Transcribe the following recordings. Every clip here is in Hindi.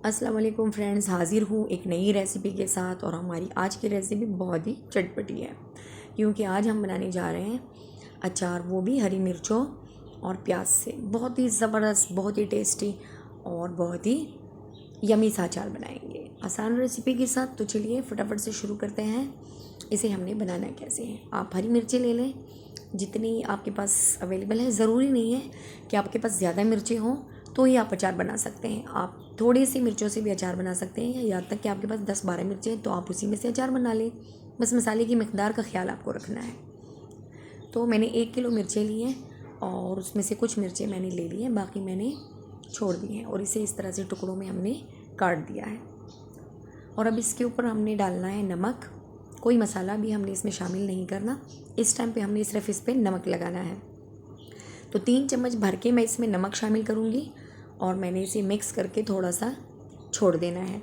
अस्सलाम वालेकुम फ्रेंड्स, हाज़िर हूँ एक नई रेसिपी के साथ। और हमारी आज की रेसिपी बहुत ही चटपटी है, क्योंकि आज हम बनाने जा रहे हैं अचार, वो भी हरी मिर्चों और प्याज से। बहुत ही ज़बरदस्त, बहुत ही टेस्टी और बहुत ही यमी सा अचार बनाएंगे आसान रेसिपी के साथ। तो चलिए फटाफट से शुरू करते हैं। इसे हमने बनाना कैसे है, आप हरी मिर्ची ले लें जितनी आपके पास अवेलेबल है। ज़रूरी नहीं है कि आपके पास ज़्यादा मिर्ची हों तो ही आप अचार बना सकते हैं। आप थोड़ी सी मिर्चों से भी अचार बना सकते हैं, या यहाँ तक कि आपके पास 10-12 मिर्चें हैं तो आप उसी में से अचार बना लें। बस मसाले की मिकदार का ख्याल आपको रखना है। तो मैंने 1 किलो मिर्चें ली हैं और उसमें से कुछ मिर्चें मैंने ले ली हैं, बाकी मैंने छोड़ दी हैं। और इसे इस तरह से टुकड़ों में हमने काट दिया है। और अब इसके ऊपर हमने डालना है नमक। कोई मसाला भी हमने इसमें शामिल नहीं करना। इस टाइम पे हमने सिर्फ इस पर नमक लगाना है। तो 3 चम्मच भर के मैं इसमें नमक शामिल करूँगी और मैंने इसे मिक्स करके थोड़ा सा छोड़ देना है।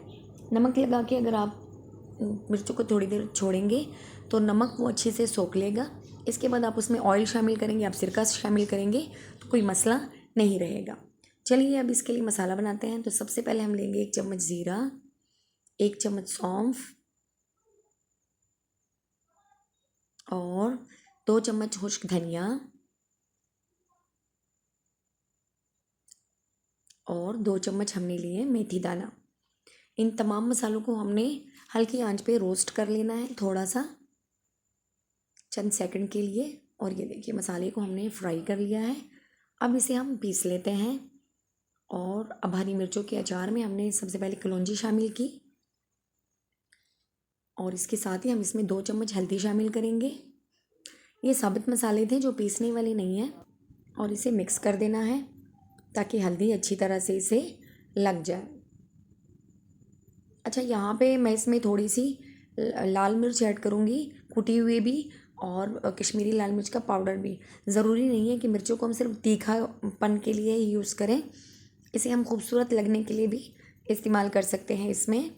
नमक लगा के अगर आप मिर्चों को थोड़ी देर छोड़ेंगे तो नमक वो अच्छे से सोख लेगा। इसके बाद आप उसमें ऑयल शामिल करेंगे, आप सिरका शामिल करेंगे तो कोई मसला नहीं रहेगा। चलिए अब इसके लिए मसाला बनाते हैं। तो सबसे पहले हम लेंगे 1 चम्मच ज़ीरा, 1 चम्मच सौंफ और 2 चम्मच खुश्क धनिया और 2 चम्मच हमने लिए मेथी दाना। इन तमाम मसालों को हमने हल्की आंच पे रोस्ट कर लेना है थोड़ा सा, चंद सेकंड के लिए। और ये देखिए मसाले को हमने फ्राई कर लिया है। अब इसे हम पीस लेते हैं। और अब हरी मिर्चों के अचार में हमने सबसे पहले कलौंजी शामिल की और इसके साथ ही हम इसमें 2 चम्मच हल्दी शामिल करेंगे। ये साबुत मसाले थे जो पीसने वाले नहीं हैं। और इसे मिक्स कर देना है ताकि हल्दी अच्छी तरह से इसे लग जाए। अच्छा, यहाँ पे मैं इसमें थोड़ी सी लाल मिर्च ऐड करूँगी, कुटी हुई भी, और कश्मीरी लाल मिर्च का पाउडर भी। ज़रूरी नहीं है कि मिर्चों को हम सिर्फ तीखापन के लिए ही यूज़ करें, इसे हम खूबसूरत लगने के लिए भी इस्तेमाल कर सकते हैं इसमें।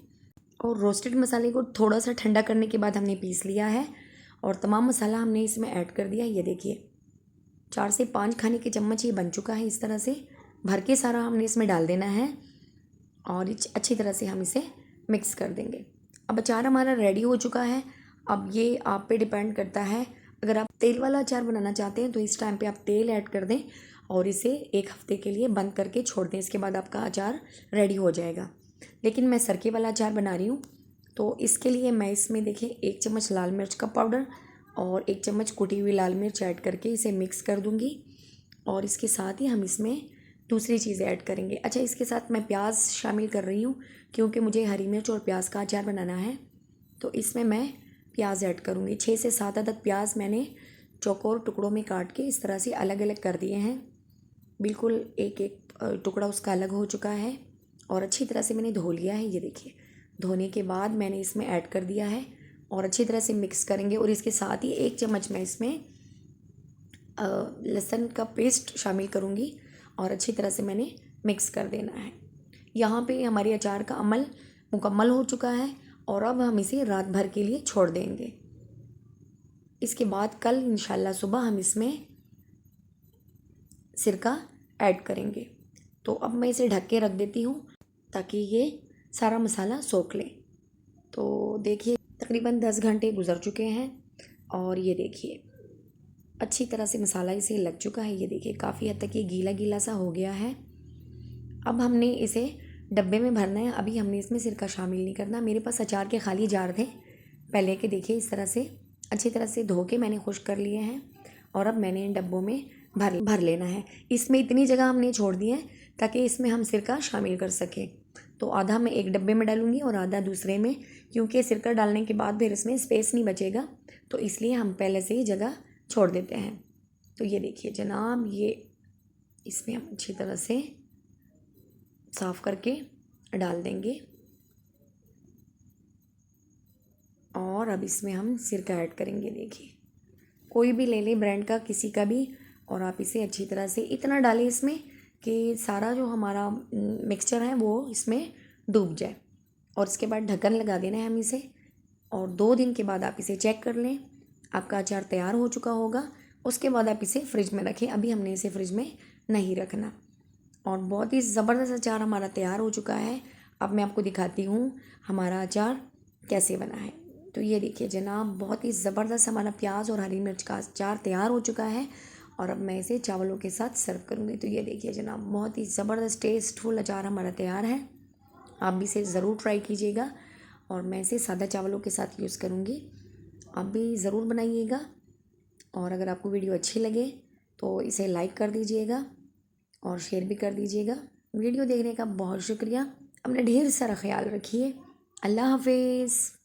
और रोस्टेड मसाले को थोड़ा सा ठंडा करने के बाद हमने पीस लिया है और तमाम मसाला हमने इसमें ऐड कर दिया। ये देखिए 4 से 5 खाने के चम्मच ये बन चुका है। इस तरह से भर के सारा हमने इसमें डाल देना है और अच्छी तरह से हम इसे मिक्स कर देंगे। अब अचार हमारा रेडी हो चुका है। अब ये आप पे डिपेंड करता है, अगर आप तेल वाला अचार बनाना चाहते हैं तो इस टाइम पे आप तेल ऐड कर दें और इसे 1 हफ्ते के लिए बंद करके छोड़ दें। इसके बाद आपका अचार रेडी हो जाएगा। लेकिन मैं सरके वाला अचार बना रही हूँ तो इसके लिए मैं इसमें देखिए 1 चम्मच लाल मिर्च का पाउडर और 1 चम्मच कुटी हुई लाल मिर्च ऐड करके इसे मिक्स कर दूँगी। और इसके साथ ही हम इसमें दूसरी चीज़ें ऐड करेंगे। अच्छा, इसके साथ मैं प्याज शामिल कर रही हूँ क्योंकि मुझे हरी मिर्च और प्याज का अचार बनाना है। तो इसमें मैं प्याज ऐड करूँगी। 6 से 7 अदद प्याज मैंने चौकोर टुकड़ों में काट के इस तरह से अलग अलग कर दिए हैं। बिल्कुल एक एक टुकड़ा उसका अलग हो चुका है और अच्छी तरह से मैंने धो लिया है। ये देखिए, धोने के बाद मैंने इसमें ऐड कर दिया है और अच्छी तरह से मिक्स करेंगे। और इसके साथ ही 1 चम्मच मैं इसमें लहसुन का पेस्ट शामिल करूँगी और अच्छी तरह से मैंने मिक्स कर देना है। यहाँ पे हमारे अचार का अमल मुकम्मल हो चुका है और अब हम इसे रात भर के लिए छोड़ देंगे। इसके बाद कल इंशाल्लाह सुबह हम इसमें सिरका ऐड करेंगे। तो अब मैं इसे ढक के रख देती हूँ ताकि ये सारा मसाला सोख ले। तो देखिए तकरीबन 10 घंटे गुजर चुके हैं और ये देखिए अच्छी तरह से मसाला इसे लग चुका है। ये देखिए काफ़ी हद तक ये गीला गीला सा हो गया है। अब हमने इसे डब्बे में भरना है। अभी हमने इसमें सिरका शामिल नहीं करना। मेरे पास अचार के खाली जार थे पहले के, देखिए इस तरह से अच्छी तरह से धो के मैंने खुश्क कर लिए हैं और अब मैंने इन डब्बों में भर लेना है। इसमें इतनी जगह हमने छोड़ दी है ताकि इसमें हम सिरका शामिल कर सकें। तो आधा मैं एक डब्बे में डालूँगी और आधा दूसरे में, क्योंकि सिरका डालने के बाद फिर इसमें स्पेस नहीं बचेगा, तो इसलिए हम पहले से ही जगह छोड़ देते हैं। तो ये देखिए जनाब, ये इसमें हम अच्छी तरह से साफ़ करके डाल देंगे और अब इसमें हम सिरका ऐड करेंगे। देखिए कोई भी ले लें ब्रांड का, किसी का भी, और आप इसे अच्छी तरह से इतना डालें इसमें कि सारा जो हमारा मिक्सचर है वो इसमें डूब जाए। और इसके बाद ढक्कन लगा देना है हम इसे और 2 दिन के बाद आप इसे चेक कर लें, आपका अचार तैयार हो चुका होगा। उसके बाद आप इसे फ्रिज में रखें। अभी हमने इसे फ्रिज में नहीं रखना। और बहुत ही ज़बरदस्त अचार हमारा तैयार हो चुका है। अब मैं आपको दिखाती हूँ हमारा अचार कैसे बना है। तो ये देखिए जनाब, बहुत ही ज़बरदस्त हमारा प्याज और हरी मिर्च का अचार तैयार हो चुका है और अब मैं इसे चावलों के साथ सर्व करूँगी। तो ये देखिए जनाब, बहुत ही ज़बरदस्त टेस्टफुल अचार हमारा तैयार है। आप भी इसे ज़रूर ट्राई कीजिएगा और मैं इसे सादा चावलों के साथ यूज़ करूँगी। आप भी ज़रूर बनाइएगा और अगर आपको वीडियो अच्छी लगे तो इसे लाइक कर दीजिएगा और शेयर भी कर दीजिएगा। वीडियो देखने का बहुत शुक्रिया। अपना ढेर सारा ख्याल रखिए। अल्लाह हाफिज़।